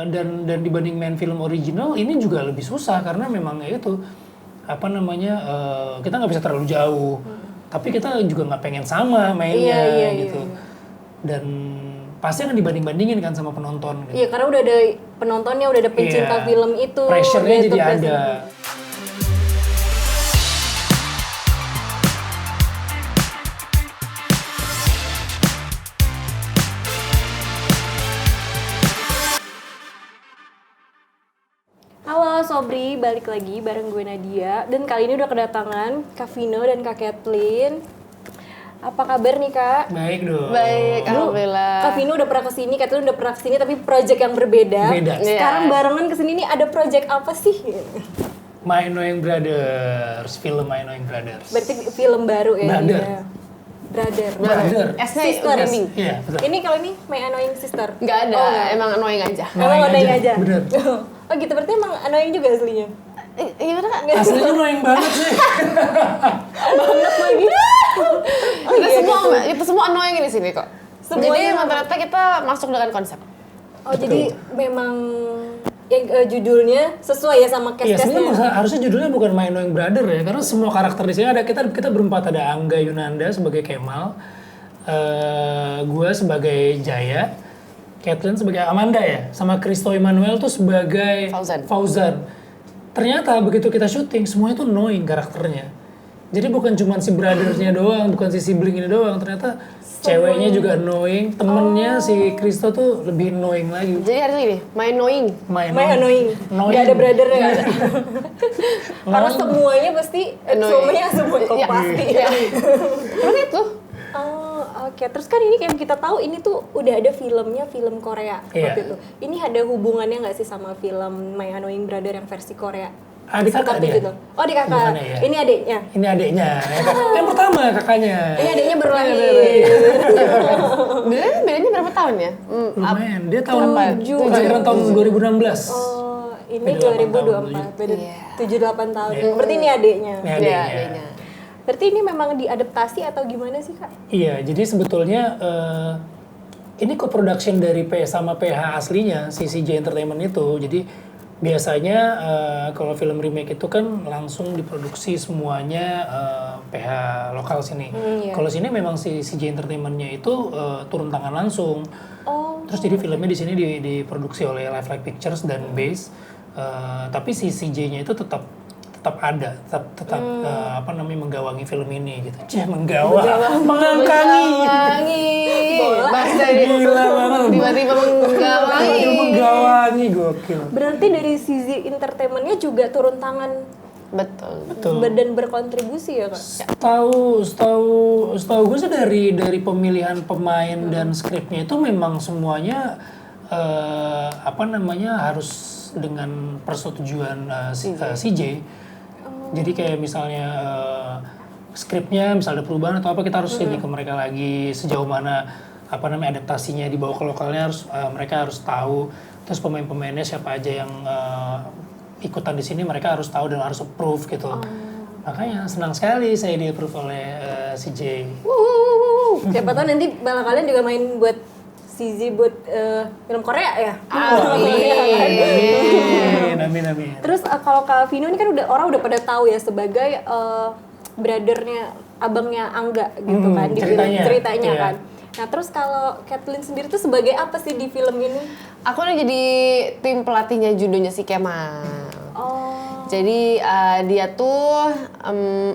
dan dibanding main film original ini juga lebih susah karena memang ya itu kita nggak bisa terlalu jauh, tapi kita juga nggak pengen sama mainnya gitu. Dan pasti akan dibanding-bandingin kan sama penonton. Gitu. Iya, karena udah ada penontonnya, udah ada pencinta film itu. Pressure-nya jadi ada. Halo Sobri, balik lagi bareng gue Nadia. Dan kali ini udah kedatangan Kak Vino dan Kak Kathleen. Apa kabar nih Kak? Baik dong. Baik, alhamdulillah. Kak Vino udah pernah kesini, Kathleen udah pernah kesini tapi project yang berbeda. Beda. Sekarang barengan kesini nih ada project apa sih? My Annoying Brothers, film My Annoying Brothers. Berarti film baru ya? Brother. Iya. Brother. Sister. Iya, betul. Ini kalau ini My Annoying Sister? Nggak ada, Oh, nggak. emang annoying aja. Emang annoying aja? Bener. Oh gitu, berarti emang annoying juga aslinya? Iya bener Kak? Aslinya annoying banget sih. Banget lagi. Kita semua annoying di sini kok. Semuanya Jadi sama. rata-rata kita masuk dengan konsep. Oh jadi memang yang judulnya sesuai ya sama Iya, cast-castnya? sebenarnya harusnya judulnya bukan My Annoying Brother ya, karena semua karakter di sini ada kita berempat, ada Angga Yunanda sebagai Kemal, gue sebagai Jaya, Kathleen sebagai Amanda ya, sama Christo Emmanuel tuh sebagai Fauzan. Ternyata begitu kita syuting semuanya tuh annoying karakternya. Jadi bukan cuma si brother-nya doang, bukan si sibling ini doang, ternyata ceweknya juga annoying, temennya si Christo tuh lebih annoying lagi. Jadi harus ini, main annoying. My annoying. Gak ada brother-nya gak ada. Karena semuanya pasti, semua kok pasti. Terus itu? Oh, oke. Terus kan ini yang kita tahu ini tuh udah ada filmnya, film Korea waktu itu. Ini ada hubungannya nggak sih sama film My Annoying Brother yang versi Korea? Adik kakak dia. Gitu. Oh, adik kakak. Bukannya ya. Ini adiknya. Ini adiknya. Yang pertama kakaknya. Ini adiknya baru lahir. Bedanya berapa tahun ya? Lumayan. Dia tahun Tujuh. tahun 2016. Oh, ini Beda 2024. Beda 7-8 tahun. Berarti ini adiknya. Ini adiknya. Berarti ini memang diadaptasi atau gimana sih, Kak? Iya, jadi sebetulnya ini co-production dari sama PH aslinya, CCJ Entertainment itu. Jadi biasanya kalau film remake itu kan langsung diproduksi semuanya PH lokal sini. Kalau sini memang si CCJ Entertainment-nya itu turun tangan langsung. Oh. Terus jadi filmnya di sini diproduksi oleh Life Like Pictures dan Base. Tapi si CJ-nya itu tetap ada, tetap menggawangi film ini gitu. Mengangkangi. Bahasa Gila banget. tiba-tiba Menggawangi gokil. Berarti dari sisi entertainment-nya juga turun tangan Betul. dan berkontribusi ya, Kak? Setahu gue sih dari pemilihan pemain dan skripnya itu memang semuanya harus dengan persetujuan CJ. Jadi kayak misalnya skripnya misalnya ada perubahan atau apa, kita harus ini ke mereka lagi, sejauh mana adaptasinya dibawa ke lokalnya mereka harus tahu. Terus pemain-pemainnya siapa aja yang ikutan di sini mereka harus tahu dan harus approve gitu. Makanya senang sekali saya di-approve oleh CJ. Siapa tahu nanti malah kalian juga main buat CJ buat film Korea ya? Amin. Terus kalau Kak Vino ini kan orang udah pada tahu ya sebagai brothernya, abangnya Angga gitu kan di ceritanya kan. Nah terus kalau Kathleen sendiri tuh sebagai apa sih di film ini? Aku udah jadi tim pelatihnya judonya si Kemal. Oh. Jadi dia tuh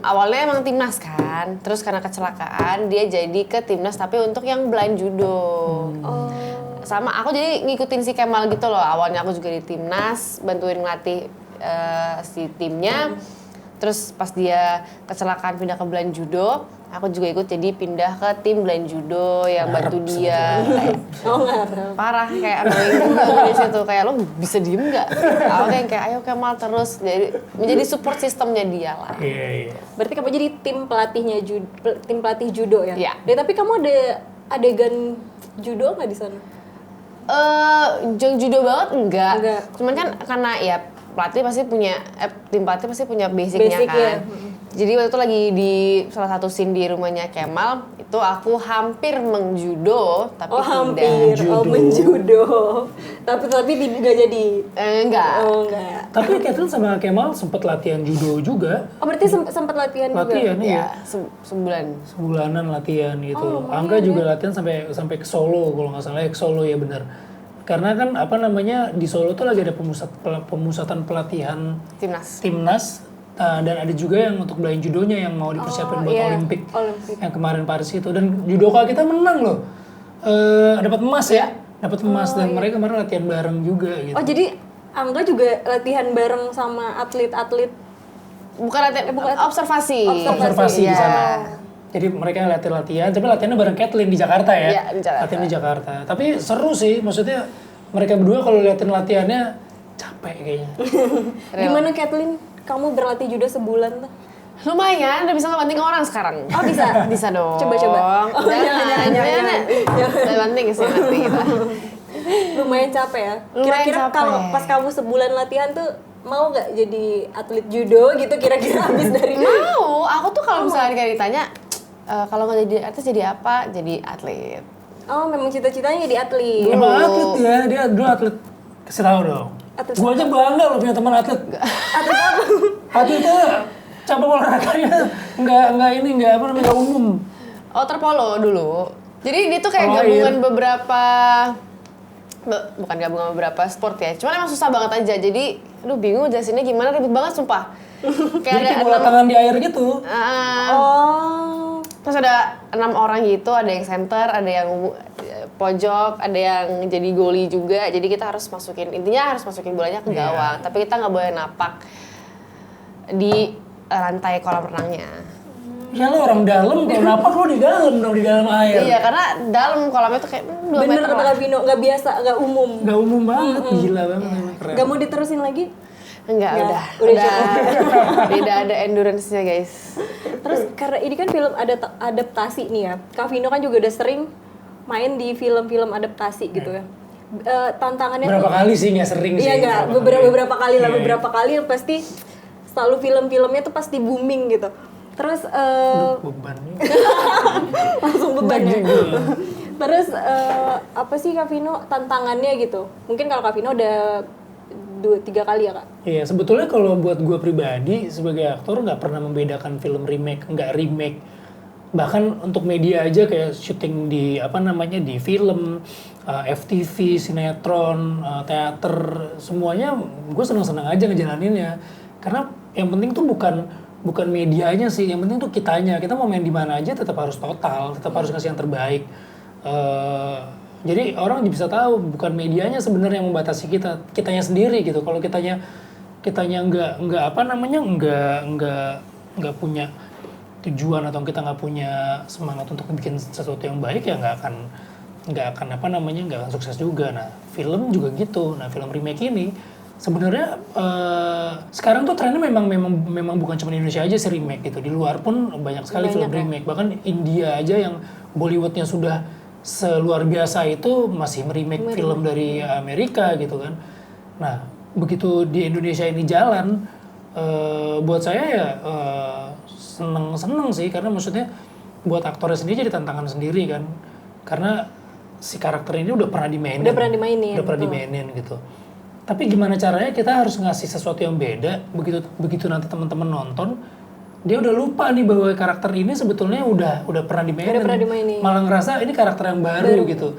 awalnya emang timnas kan, terus karena kecelakaan dia jadi ke timnas tapi untuk yang blind judo. Sama aku jadi ngikutin si Kemal gitu loh. Awalnya aku juga di timnas, bantuin ngelatih si timnya. Terus pas dia kecelakaan pindah ke blind judo, aku juga ikut jadi pindah ke tim blind judo yang bantu dia. Parah kayak annoying juga di situ, kayak lo bisa diem nggak? Aku kayak ayo Kemal terus, jadi menjadi support sistemnya dia lah. Iya. Berarti kamu jadi tim pelatih judo ya? Iya. Tapi kamu ada adegan judo nggak di sana? Yang judo banget enggak. Cuman kan karena ya tim pelatih pasti punya basicnya kan. Ya. Jadi waktu itu lagi di salah satu scene di rumahnya Kemal, itu itu aku hampir mengjudo, tapi hampir, tidak. Menjudo. Tapi nggak jadi. Enggak. Oh enggak. Tapi Kathleen sama Kemal sempat latihan judo juga. Oh berarti sempat latihan juga. Latihan Ya, iya. sebulan. Sebulanan latihan gitu. Oh, Angga juga latihan sampai ke Solo kalau nggak salah, ke Solo ya benar. Karena kan di Solo tuh lagi ada pemusatan pelatihan timnas. Dan ada juga yang untuk blind judonya yang mau dipersiapkan buat Olimpik yang kemarin Paris itu, dan judoka kita menang loh, dapat emas ya, dan mereka kemarin latihan bareng juga gitu. Oh jadi Angga juga latihan bareng sama atlet-atlet? Bukan latihan, observasi di sana. Jadi mereka latihan, tapi latihannya bareng Kathleen di Jakarta ya. Iya, di Jakarta. Latihan di Jakarta. Tapi seru sih, maksudnya mereka berdua kalau liatin latihannya capek kayaknya. Gimana Kathleen? Kamu berlatih judo sebulan tuh? Lumayan, udah bisa ngebanting orang sekarang. Oh bisa? Bisa dong. Coba. Oh, jangan. Udah banting sih nanti kita. Lumayan capek ya? Kira-kira kalau pas kamu sebulan latihan tuh mau nggak jadi atlet judo gitu kira-kira habis dari Mau, aku tuh kalau misalnya kayak ditanya kalau nggak jadi artis jadi apa? Jadi atlet. Oh memang cita-citanya jadi atlet. Emang atlet ya, dia dulu atlet. Kasih tahu dong. Gue aja bangga loh punya teman atlet. Atlet apa? Atletnya cabang olahraganya nggak umum. Oh terpolo dulu. Jadi dia tuh kayak gabungan beberapa sport ya. Cuman emang susah banget aja. Jadi, aduh bingung jelasinnya gimana, ribet banget sumpah. Kayak ada bola tangan di air gitu. Terus ada 6 orang gitu, ada yang center, ada yang pojok, ada yang jadi goli juga. Jadi kita harus masukin bolanya ke gawang. Tapi kita nggak boleh napak di rantai kolam renangnya. Ya lo orang dalam, kalau napak lo di dalam air. Iya, karena dalam kolamnya tuh kayak 2 meter. Bener kata Kak Vino, nggak biasa, nggak umum. Nggak umum banget, gila banget. Keren. Nggak mau diterusin lagi? Enggak, udah tidak ada endurance-nya guys. Terus karena ini kan film adaptasi nih ya, Kak Vino kan juga udah sering main di film-film adaptasi gitu ya. Tantangannya berapa kali sih, nggak sering sih. Iya nggak, beberapa kali lah, beberapa kali pasti selalu film-filmnya tuh pasti booming gitu. Terus bebannya. langsung beban ya. Terus apa sih Kak Vino tantangannya gitu? Mungkin kalau Kak Vino udah 2-3 kali ya Kak? Iya, sebetulnya kalau buat gue pribadi sebagai aktor nggak pernah membedakan film remake, nggak remake. Bahkan untuk media aja kayak syuting di di film, FTV, sinetron, teater, semuanya gue senang-senang aja ngejalaninnya. Karena yang penting tuh bukan medianya sih, yang penting tuh kitanya. Kita mau main di mana aja tetap harus total, tetap harus ngasih yang terbaik. Jadi orang bisa tahu bukan medianya sebenarnya yang membatasi kitanya sendiri gitu. Kalau kitanya nggak punya tujuan atau kita nggak punya semangat untuk bikin sesuatu yang baik ya nggak akan sukses juga. Nah film juga gitu. Nah film remake ini sebenarnya sekarang tuh trennya memang bukan cuma di Indonesia aja sih remake gitu. Di luar pun banyak sekali film remake. Bahkan India aja yang Bollywoodnya sudah seluar biasa itu masih remake film dari Amerika gitu kan. Nah begitu di Indonesia ini jalan, buat saya ya seneng sih, karena maksudnya buat aktornya sendiri jadi tantangan sendiri kan. Karena si karakter ini udah pernah dimainin gitu. Tapi gimana caranya kita harus ngasih sesuatu yang beda, begitu nanti teman-teman nonton, dia udah lupa nih bahwa karakter ini sebetulnya udah pernah dimainin. Malah ngerasa ini karakter yang baru. Gitu.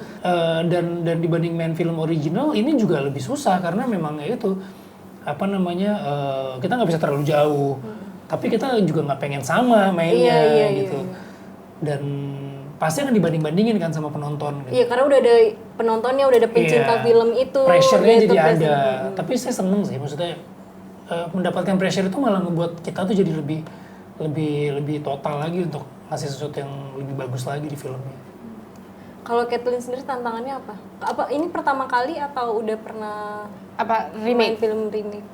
Dan dibanding main film original ini juga lebih susah karena memang ya itu kita nggak bisa terlalu jauh. Tapi kita juga nggak pengen sama mainnya gitu. Dan pasti akan dibanding-bandingin kan sama penonton. Gitu. Iya, karena udah ada penontonnya, udah ada pencinta film itu. Pressure-nya jadi ada. Tapi saya seneng sih, maksudnya mendapatkan pressure itu malah ngebuat kita tuh jadi lebih total lagi untuk ngasih sesuatu yang lebih bagus lagi di filmnya. Kalau Kathleen sendiri tantangannya apa? Apa ini pertama kali atau udah pernah remake film remake?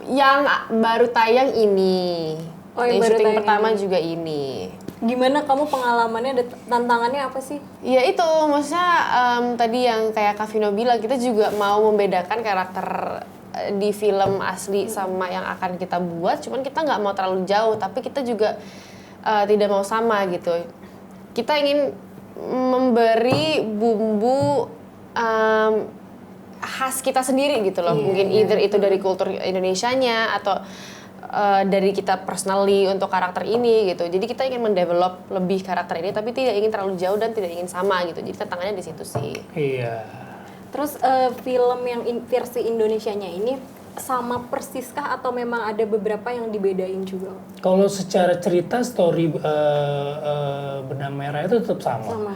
Yang baru tayang ini. Yang baru syuting tayang pertama ini. juga ini. Gimana kamu pengalamannya, ada tantangannya apa sih? Ya itu, maksudnya tadi yang kayak Kak Vino bilang, kita juga mau membedakan karakter di film asli sama yang akan kita buat, cuman kita nggak mau terlalu jauh, tapi kita juga tidak mau sama gitu. Kita ingin memberi bumbu khas kita sendiri gitu loh. Mungkin either itu dari kultur Indonesianya atau dari kita personally untuk karakter ini gitu. Jadi kita ingin mendevelop lebih karakter ini tapi tidak ingin terlalu jauh dan tidak ingin sama gitu. Jadi tantangannya di situ sih. Iya. Terus film yang versi Indonesianya ini sama persiskah atau memang ada beberapa yang dibedain juga? Kalau secara cerita story Benang Merah itu tetap sama.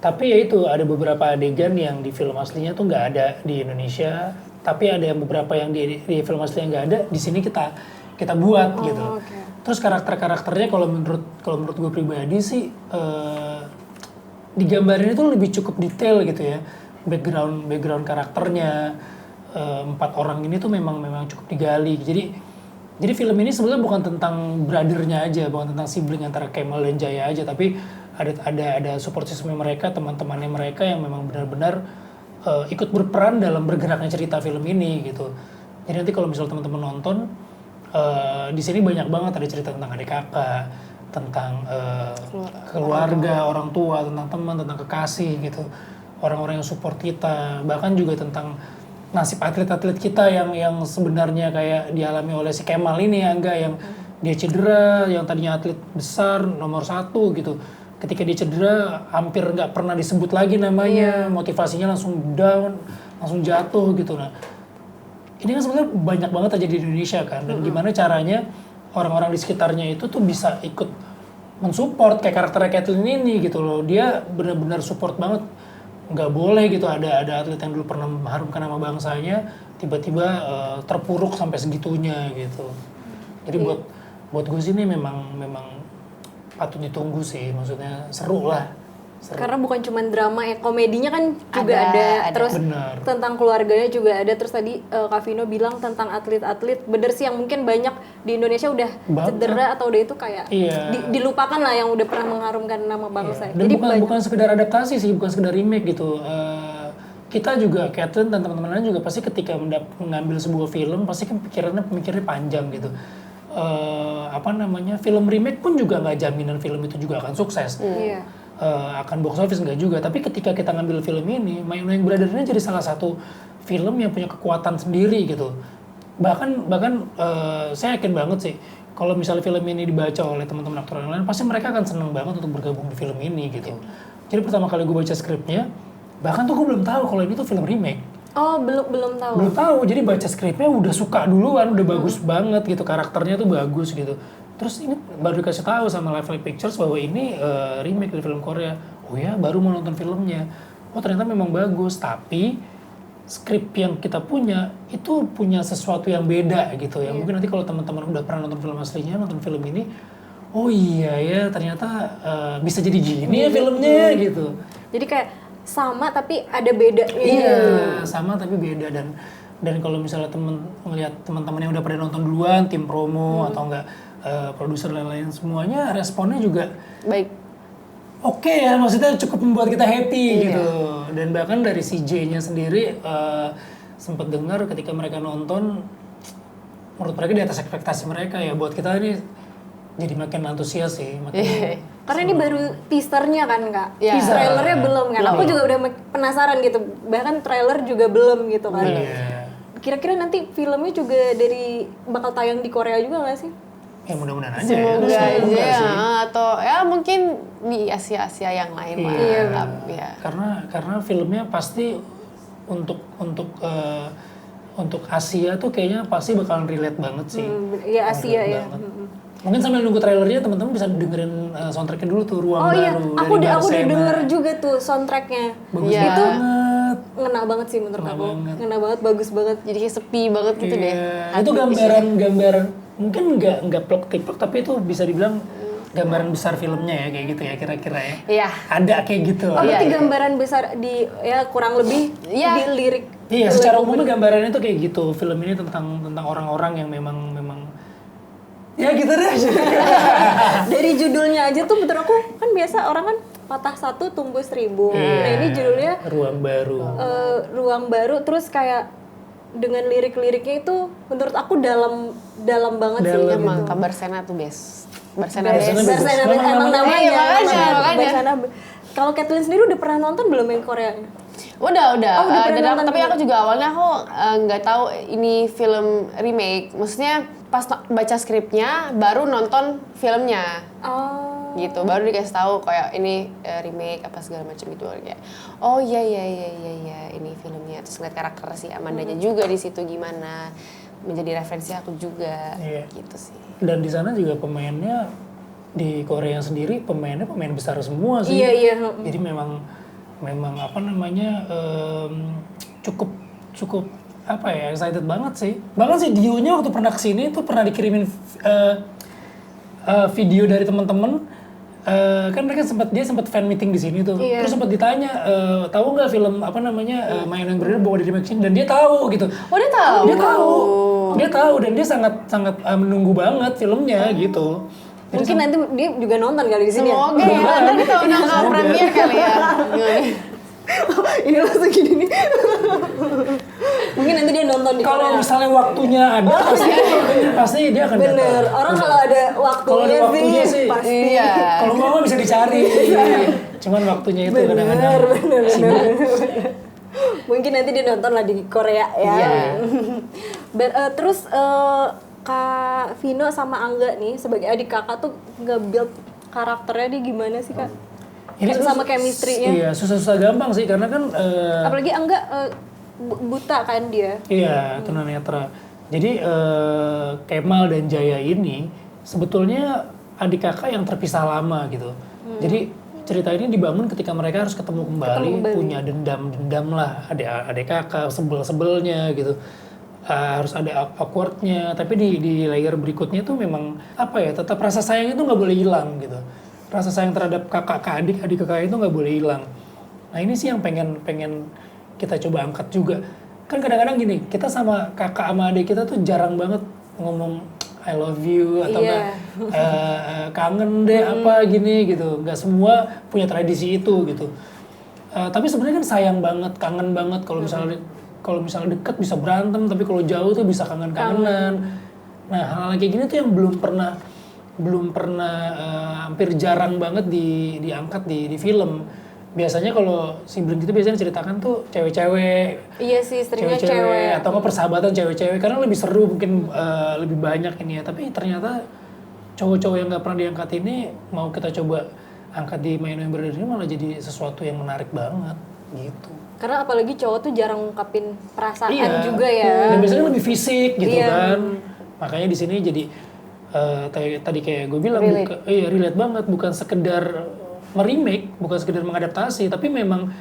Tapi ya itu ada beberapa adegan yang di film aslinya tuh nggak ada di Indonesia. Tapi ada yang beberapa yang di film aslinya nggak ada. Di sini kita buat gitu. Okay. Terus karakternya kalau menurut gue pribadi sih digambarin itu lebih cukup detail gitu ya. Background karakternya 4 orang ini tuh memang cukup digali. Jadi film ini sebenarnya bukan tentang brothernya aja, bukan tentang sibling antara Kemal dan Jaya aja, tapi ada support system mereka, teman-temannya mereka yang memang benar-benar ikut berperan dalam bergeraknya cerita film ini gitu. Jadi nanti kalau misalnya teman-teman nonton di sini banyak banget ada cerita tentang adik kakak, tentang keluarga, orang tua, tentang teman, tentang kekasih gitu. Orang-orang yang support kita, bahkan juga tentang nasib atlet-atlet kita yang sebenarnya kayak dialami oleh si Kemal ini ya, enggak yang dia cedera, yang tadinya atlet besar nomor 1 gitu. Ketika dia cedera hampir nggak pernah disebut lagi namanya, motivasinya langsung down, langsung jatuh gitu. Nah, ini kan sebenarnya banyak banget aja di Indonesia kan, dan gimana caranya orang-orang di sekitarnya itu tuh bisa ikut mensupport kayak karakter Kathleen ini gitu loh. Dia benar-benar support banget. Nggak boleh gitu ada atlet yang dulu pernah mengharumkan nama bangsanya tiba-tiba terpuruk sampai segitunya gitu. Jadi buat gue sih ini memang patut ditunggu sih, maksudnya seru lah. Karena bukan cuma drama ya, komedinya kan juga ada. Terus bener. Tentang keluarganya juga ada. Terus tadi Kak Vino bilang tentang atlet-atlet, bener sih yang mungkin banyak di Indonesia udah cedera atau udah itu kayak dilupakan lah yang udah pernah mengharumkan nama bangsa. Dan jadi bukan sekedar adaptasi sih, bukan sekedar remake gitu. Kita juga, Kathleen dan teman-teman lain juga pasti ketika mengambil sebuah film pasti kan pemikirannya panjang gitu. Film remake pun juga nggak jaminan film itu juga akan sukses. Akan box office enggak juga, tapi ketika kita ngambil film ini, My Annoying Brother ini jadi salah satu film yang punya kekuatan sendiri gitu. Bahkan saya yakin banget sih kalau misalnya film ini dibaca oleh teman-teman aktor yang lain, pasti mereka akan seneng banget untuk bergabung di film ini gitu. Jadi pertama kali gue baca skripnya, bahkan tuh gue belum tahu kalau ini tuh film remake. Oh, belum tahu. Belum tahu. Jadi baca skripnya udah suka duluan, udah bagus banget gitu, karakternya tuh bagus gitu. Terus ini baru dikasih tahu sama Live Pictures bahwa ini remake dari film Korea. Oh ya, baru mau nonton filmnya. Oh ternyata memang bagus, tapi skrip yang kita punya itu punya sesuatu yang beda gitu ya. Mungkin nanti kalau teman-teman udah pernah nonton film aslinya, nonton film ini, oh iya ya ternyata bisa jadi gini ya filmnya gitu. Jadi kayak sama tapi ada bedanya. Iya, sama tapi beda dan kalau misalnya ngelihat teman-teman yang udah pada nonton duluan, tim promo atau enggak produser lain-lain semuanya responnya juga baik. Oke ya, maksudnya cukup membuat kita happy gitu. Dan bahkan dari CJ-nya sendiri sempat dengar ketika mereka nonton, menurut mereka di atas ekspektasi mereka ya. Buat kita ini jadi makin antusias sih. Karena ini baru teasernya kan Kak? Trailernya belum kan? Belum. Aku juga udah penasaran gitu. Bahkan trailer juga belum gitu kan? Kira-kira nanti filmnya juga bakal tayang di Korea juga nggak sih? Ya mudah-mudahan aja. Semoga aja sih. atau ya mungkin di Asia yang lain lah. Iya. Karena filmnya pasti untuk Asia tuh kayaknya pasti bakalan relate banget sih. Iya Asia ya. Mungkin sambil nunggu trailernya teman-teman bisa dengerin soundtracknya dulu tuh Ruang Baru. Aku udah denger juga tuh soundtracknya. Bagus itu banget. ngena banget sih menurut aku. Ngena banget, bagus banget. Jadi kayak sepi banget gitu deh. Itu gambaran mungkin nggak plok-tiplok tapi itu bisa dibilang gambaran besar filmnya ya kayak gitu ya kira-kira ya. Iya. Ada kayak gitu. Berarti gambaran besar di kurang lebih di lirik. Iya, secara umumnya gambarannya tuh kayak gitu. Film ini tentang orang-orang yang memang ya gitu deh. Dari judulnya aja tuh menurut aku kan biasa orang kan patah satu tumbuh 1000. Nah ini judulnya Ruang Baru. Ruang Baru terus kayak dengan lirik-liriknya itu menurut aku dalam banget sih. Emang kabar Sena tuh best. Barcelona emang namanya. Iya, makanya. Kalau Kathleen sendiri udah pernah nonton belum yang Korea? Udah. Pernah nonton Tapi juga? aku juga awalnya aku nggak tahu ini film remake. Maksudnya pas baca skripnya baru nonton filmnya. Oh. Gitu. Baru dikasih tahu kayak ini remake apa segala macam gitu kayak. Oh iya ini filmnya. Terus ngeliat karakter si Amandanya juga di situ gimana. Menjadi referensi aku juga. Gitu sih. Dan di sana juga pemainnya di Korea sendiri pemain besar semua sih. Iya. Jadi memang apa namanya cukup apa ya, excited banget sih. Bahkan sih Dio-nya waktu pernah kesini tuh pernah dikirimin video dari teman-teman. Kan mereka sempat fan meeting di sini tuh. Iya. Terus sempat ditanya tahu nggak film apa namanya My Name Brother bawa di remake sini, dan dia tahu gitu. Oh dia tahu. Dia tahu dan dia sangat menunggu banget filmnya gitu. Mungkin nanti dia juga nonton kali di sini. Semoga ya. Nanti kita undang ke premier kali ya. Ini langsung gini nih. Mungkin nanti dia nonton di Kalau Korea. misalnya waktunya ada, pasti dia akan datang. Bener, orang kalau ada waktunya sih pasti. Iya. Kalau mau bisa dicari. Cuman waktunya itu kadang-kadang sibuk. Mungkin nanti dia nonton lah di Korea ya. Iya. Terus Kak Vino sama Angga nih sebagai adik kakak tuh nge-build karakternya dia gimana sih Kak? Ini sama chemistry-nya. Iya, susah-susah gampang sih karena kan Apalagi Angga buta kan dia. iya, tunanetra. Jadi Kemal dan Jaya ini sebetulnya adik kakak yang terpisah lama gitu. Jadi cerita ini dibangun ketika mereka harus ketemu kembali. Punya dendam lah, adik kakak sebel-sebelnya gitu. Harus ada awkwardnya, tapi di layer berikutnya tuh memang apa ya, tetap rasa sayang itu nggak boleh hilang gitu. Rasa sayang terhadap kakak ke adik ke kakak itu nggak boleh hilang. Nah ini sih yang pengen kita coba angkat juga. Kan kadang-kadang gini, kita sama kakak sama adik kita tuh jarang banget ngomong I love you atau kangen deh apa gini gitu. Nggak semua punya tradisi itu gitu. Tapi sebenarnya kan sayang banget, kangen banget kalau misalnya dekat bisa berantem, tapi kalau jauh tuh bisa kangen-kangenan. Nah hal-hal kayak gini tuh yang belum pernah hampir jarang banget diangkat di film. Biasanya kalau sibling itu biasanya ceritakan tuh cewek-cewek. Iya sih, seringnya cewek. Atau nggak persahabatan cewek-cewek, karena lebih seru mungkin lebih banyak ini ya. Tapi ternyata cowok-cowok yang nggak pernah diangkat ini mau kita coba angkat di My Name Brother ini malah jadi sesuatu yang menarik banget gitu. Karena apalagi cowok tuh jarang ngungkapin perasaan juga ya. Dan biasanya lebih fisik gitu kan. Makanya di sini jadi tadi kayak gue bilang relate banget, bukan sekedar meremake, bukan sekedar mengadaptasi, tapi memang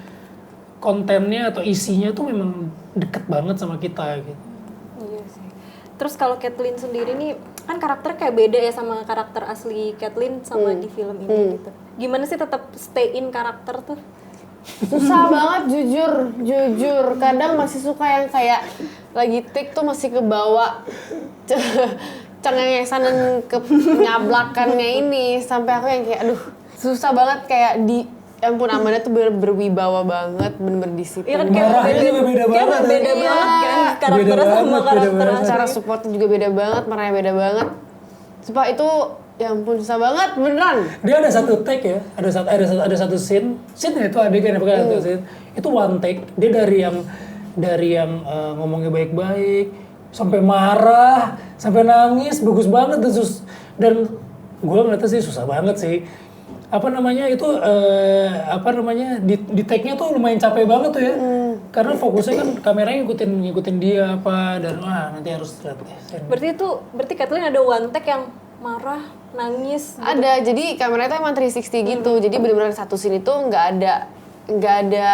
kontennya atau isinya tuh memang deket banget sama kita gitu. Iya sih. Terus kalau Kathleen sendiri nih kan karakternya kayak beda ya sama karakter asli Kathleen sama di film ini gitu. Gimana sih tetap stay in karakter tuh? Susah banget jujur. Kadang masih suka yang kayak lagi take tuh masih ke bawah cengengesan dan kenyablakannya ini sampai aku yang kayak aduh susah banget kayak ampun Amanda tuh berwibawa banget, bener-bener disiplin. Iya kan Marahnya juga beda banget. Beda banget kan karakternya sama karakter asli. Cara supportnya juga beda banget, marahnya beda banget. Sumpah itu ya ampun susah banget beneran. Dia ada satu take ya, ada satu scene itu adegan apa satu scene. Itu one take. Dia dari yang ngomongnya baik-baik sampai marah, sampai nangis, bagus banget dan gue ngeliatnya sih susah banget sih. Di take-nya tuh lumayan capek banget tuh ya. Karena fokusnya kan kameranya ngikutin dia dan nanti harus lihat deh. Berarti Kathleen ada one take yang marah, nangis. Ada, jadi kameranya tuh emang 360 gitu. Jadi bener-bener satu scene itu nggak ada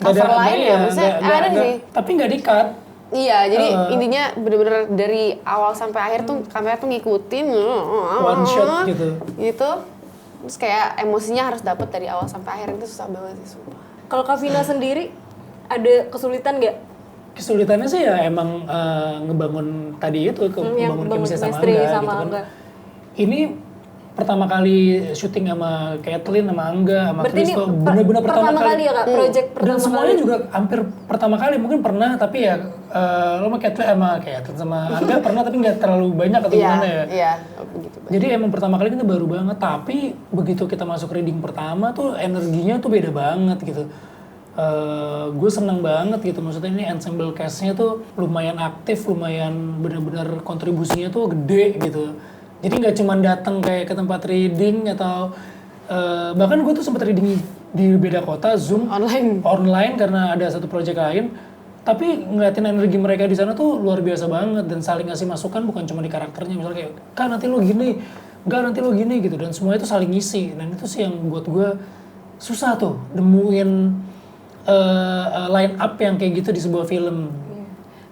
cover lain ya. Maksudnya ada sih. Tapi nggak di-cut. Iya, jadi intinya bener-bener dari awal sampai akhir tuh kamera tuh ngikutin. One shot gitu. Gitu. Terus kayak emosinya harus dapet dari awal sampai akhir, itu susah banget sih sumpah. Kalau Kak Vina sendiri ada kesulitan nggak? Kesulitannya sih ya emang ngebangun tadi itu, ngebangun chemistry sama Angga gitu kan. Ini pertama kali syuting sama Kathleen, sama Angga, sama Kristo, bener-bener pertama kali ya Kak, project pertama dan semuanya kali. Juga hampir pertama kali, mungkin pernah tapi ya lo sama Kathleen sama Angga pernah tapi nggak terlalu banyak atau gimana ya. Iya, begitu banyak. Jadi emang pertama kali kita baru banget, tapi begitu kita masuk reading pertama tuh energinya tuh beda banget gitu. Gue seneng banget gitu, maksudnya ini ensemble cast-nya tuh lumayan aktif, lumayan benar-benar kontribusinya tuh gede gitu. Jadi nggak cuma datang kayak ke tempat reading atau bahkan gue tuh sempat reading di beda kota, Zoom online karena ada satu project lain. Tapi ngeliatin energi mereka di sana tuh luar biasa banget dan saling ngasih masukan bukan cuma di karakternya, misalnya kayak kan nanti lo gini, enggak nanti lo gini gitu, dan semua itu saling ngisi, dan itu sih yang buat gue susah tuh nemuin line up yang kayak gitu di sebuah film.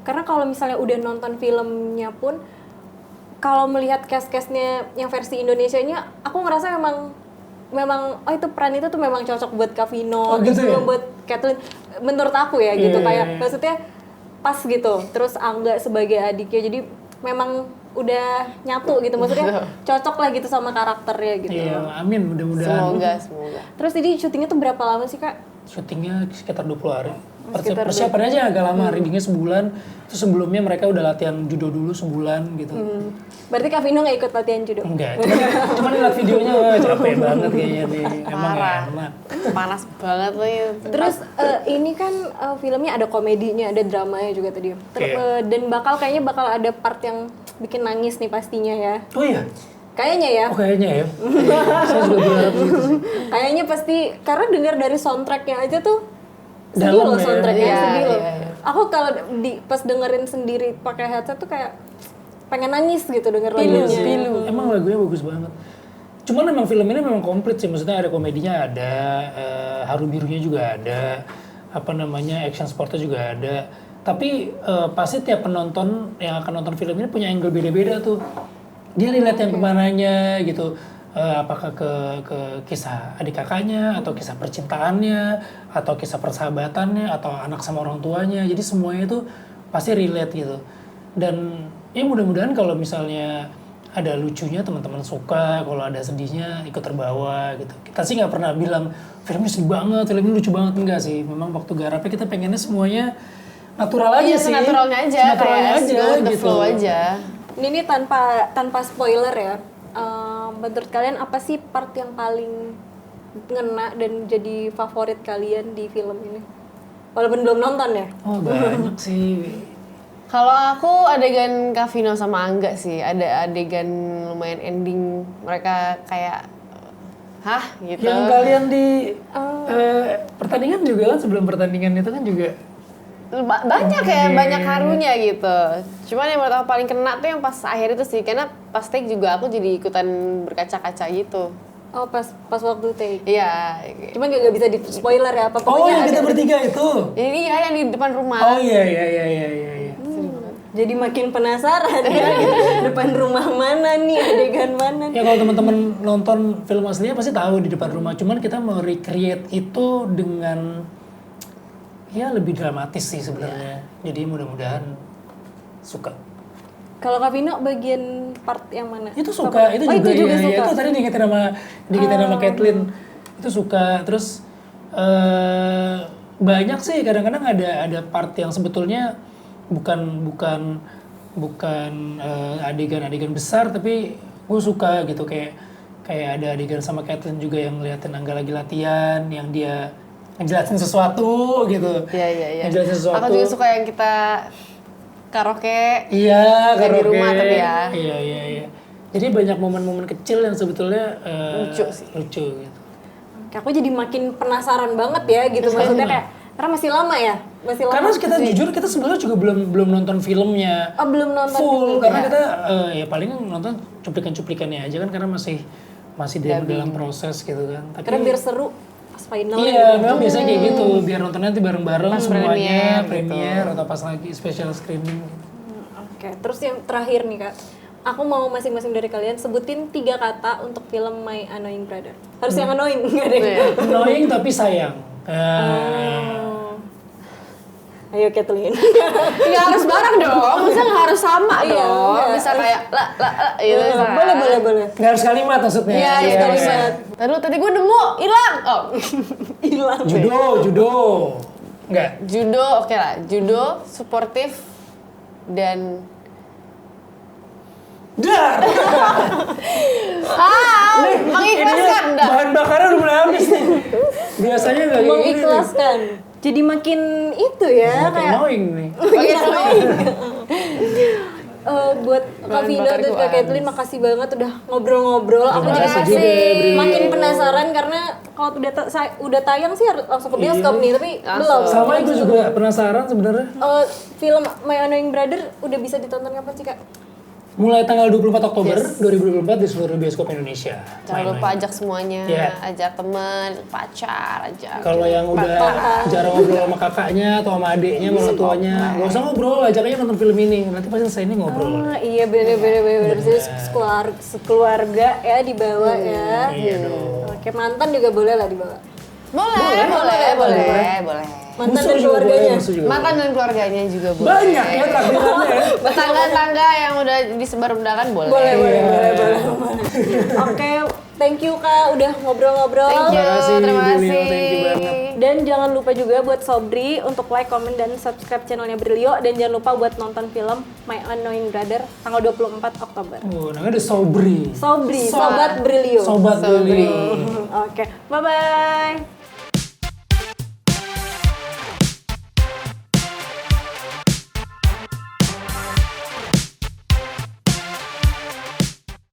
Karena kalau misalnya udah nonton filmnya pun, kalau melihat cast-castnya yang versi Indonesianya, aku ngerasa memang oh itu peran itu tuh memang cocok buat Kavino, gitu ya? buat Kathleen. Menurut aku ya gitu, kayak maksudnya pas gitu. Terus Angga sebagai adiknya, jadi memang udah nyatu gitu, maksudnya cocok lah gitu sama karakternya gitu. Iya, amin, mudah-mudahan. Semoga. Terus jadi syutingnya tuh berapa lama sih Kak? Syutingnya sekitar 20 hari. Persiapannya aja agak lama, readingnya sebulan. Terus sebelumnya mereka udah latihan judo dulu sebulan gitu. Berarti Kak Vino nggak ikut latihan judo? Enggak, cuma lihat videonya wah capek banget kayaknya nih. Emang enak. Panas banget lagi. Terus ini kan filmnya ada komedinya, ada dramanya juga tadi. Dan kayaknya bakal ada part yang bikin nangis nih pastinya ya. Oh iya? Kayaknya ya. Oh kayaknya ya. Saya juga berharap gitu sih. Kayaknya pasti, karena dengar dari soundtracknya aja tuh sedih dalam loh ya. soundtracknya, sedih loh. Iya. Aku kalau pas dengerin sendiri pakai headset tuh kayak pengen nangis gitu denger lagunya. Pilu. Emang lagunya bagus banget. Cuman emang film ini memang komplit sih, maksudnya ada komedinya ada, haru birunya juga ada, action sportnya juga ada. Tapi pasti tiap penonton yang akan nonton film ini punya angle beda-beda tuh. Dia lihat yang kemananya gitu, apakah ke kisah adik kakaknya, atau kisah percintaannya, atau kisah persahabatannya, atau anak sama orang tuanya. Jadi semuanya itu pasti relate gitu. Dan ya mudah-mudahan kalau misalnya ada lucunya teman-teman suka, kalau ada sedihnya ikut terbawa gitu. Kita sih nggak pernah bilang filmnya sedih banget, filmnya lucu banget, enggak sih. Memang waktu garapnya kita pengennya semuanya natural aja sih. Naturalnya aja, kayak go with the flow aja. Ini tanpa spoiler ya. Menurut kalian apa sih part yang paling ngena dan jadi favorit kalian di film ini? Walaupun belum nonton ya? Oh banyak sih. Kalau aku adegan Kavino sama Angga sih, ada adegan lumayan ending mereka kayak hah gitu. Yang kalian di pertandingan juga kan, sebelum pertandingan itu kan juga banyak ya, banyak harunya gitu. Cuman yang menurut aku paling kena tuh yang pas akhir itu sih, karena pas take juga aku jadi ikutan berkaca-kaca gitu. Oh pas waktu take. Iya. Cuman gak bisa di spoiler ya apa oh yang kita ada- bertiga itu. Ini ya yang di depan rumah. Oh iya. Jadi makin penasaran ya, depan rumah mana nih, adegan mana nih. Ya kalau teman-teman nonton film aslinya pasti tahu di depan rumah. Cuman kita mau recreate itu dengan ya lebih dramatis sih sebenarnya. Jadi mudah-mudahan suka. Kalau Kak Vino bagian part yang mana? Itu suka, itu Oh, juga, itu juga ya, suka. itu tadi diingetin sama Kathleen. Itu suka. Terus banyak sih, kadang-kadang ada part yang sebetulnya bukan adegan-adegan besar, tapi gue suka gitu, kayak ada adegan sama Kathleen juga yang ngeliatin Angga lagi latihan, yang dia ngejelasin sesuatu gitu. Iya. Ngejelasin sesuatu. Aku juga suka yang kita karaoke. Iya, di karaoke. rumah tapi ya. Iya. Jadi banyak momen-momen kecil yang sebetulnya Lucu sih. Lucu gitu. Aku jadi makin penasaran banget ya gitu, maksudnya kayak karena masih lama ya, masih lama. Karena kita jujur kita sebenarnya juga belum nonton filmnya. Oh, belum nonton full filmnya. karena kita ya paling nonton cuplikan-cuplikannya aja kan, karena masih dalam proses gitu kan. Tapi Karena biar seru pas final. iya, memang biasanya kayak gitu, biar nontonnya nanti bareng-bareng Pas semuanya, premiere atau pas lagi special screening. Oke, terus yang terakhir nih Kak. Aku mau masing-masing dari kalian sebutin 3 kata untuk film My Annoying Brother. Harus yang annoying, enggak deh. Annoying tapi sayang. Ayo Kathleen. Nggak harus bareng dong, maksudnya nggak harus sama Iya, dong. enggak. Bisa kayak gitu. bisa. boleh. Nggak harus kalimat maksudnya. Iya, kalimat. Tadi gue nemu, hilang. Oh, Hilang. Judo. Enggak. judo, oke lah. Judo, suportif, dan Dar. Mengikhlaskan dah. Bahan bakarnya udah mulai habis nih. Biasanya nggak kayak gini. Mengikhlaskan. Jadi makin itu ya Kayak annoying nih. Buat Kak Vino dan Kak Kathleen makasih banget udah ngobrol-ngobrol. Aku Terima jadi kasih masih juga, makin penasaran karena kalau udah tayang sih harus langsung ke bioskop nih, tapi belum. Sama itu juga penasaran sebenarnya. Film My Annoying Brother udah bisa ditonton kapan sih Kak? Mulai tanggal 24 Oktober 2024 di seluruh bioskop Indonesia. Jangan lupa ajak semuanya, Iya. ajak temen, pacar, ajak. Kalau yang udah jarang ngobrol sama kakaknya atau sama adiknya, sama tuanya, gak usah ngobrol, ajak aja nonton film ini. Nanti pasti selesai ini ngobrol. Iya bener. Jadi sekeluarga ya dibawa ya. Iya dong. Oke, mantan juga boleh lah dibawa. Boleh. Mantan Musuh dan juga keluarganya. boleh, musuh juga Mantan dan keluarganya juga boleh. banyak ya takdirannya ya. Tetangga-tetangga yang udah disebar-undakan boleh. Boleh. Oke, thank you Kak udah ngobrol-ngobrol. Thank you, terima Brilio, kasih. thank you banget. Dan jangan lupa juga buat Sobri untuk like, comment, dan subscribe channelnya Brilio. Dan jangan lupa buat nonton film My Annoying Brother tanggal 24 Oktober. Namanya udah Sobri. Sobri, Sobat Brilio. Sobat Brilio. Oke, bye-bye.